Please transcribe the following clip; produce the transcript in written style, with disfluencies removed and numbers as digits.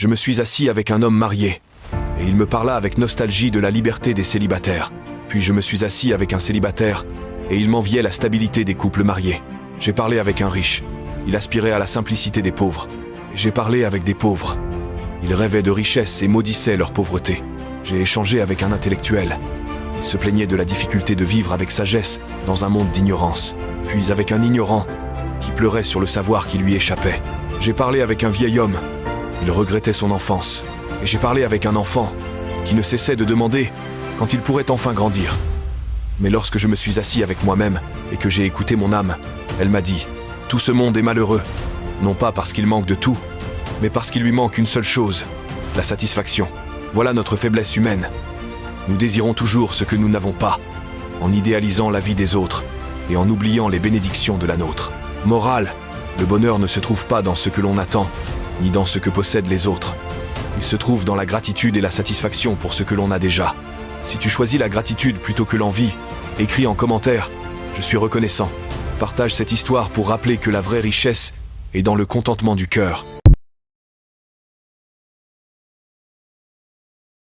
Je me suis assis avec un homme marié, et il me parla avec nostalgie de la liberté des célibataires. Puis je me suis assis avec un célibataire, et il m'enviait la stabilité des couples mariés. J'ai parlé avec un riche, il aspirait à la simplicité des pauvres. Et j'ai parlé avec des pauvres. Ils rêvaient de richesse et maudissaient leur pauvreté. J'ai échangé avec un intellectuel. Il se plaignait de la difficulté de vivre avec sagesse dans un monde d'ignorance. Puis avec un ignorant qui pleurait sur le savoir qui lui échappait. J'ai parlé avec un vieil homme. Il regrettait son enfance. Et j'ai parlé avec un enfant qui ne cessait de demander quand il pourrait enfin grandir. Mais lorsque je me suis assis avec moi-même et que j'ai écouté mon âme, elle m'a dit « Tout ce monde est malheureux, non pas parce qu'il manque de tout, mais parce qu'il lui manque une seule chose, la satisfaction. Voilà notre faiblesse humaine. Nous désirons toujours ce que nous n'avons pas, en idéalisant la vie des autres et en oubliant les bénédictions de la nôtre. Morale, le bonheur ne se trouve pas dans ce que l'on attend, ni dans ce que possèdent les autres. Il se trouve dans la gratitude et la satisfaction pour ce que l'on a déjà. Si tu choisis la gratitude plutôt que l'envie, écris en commentaire « Je suis reconnaissant ». Partage cette histoire pour rappeler que la vraie richesse est dans le contentement du cœur.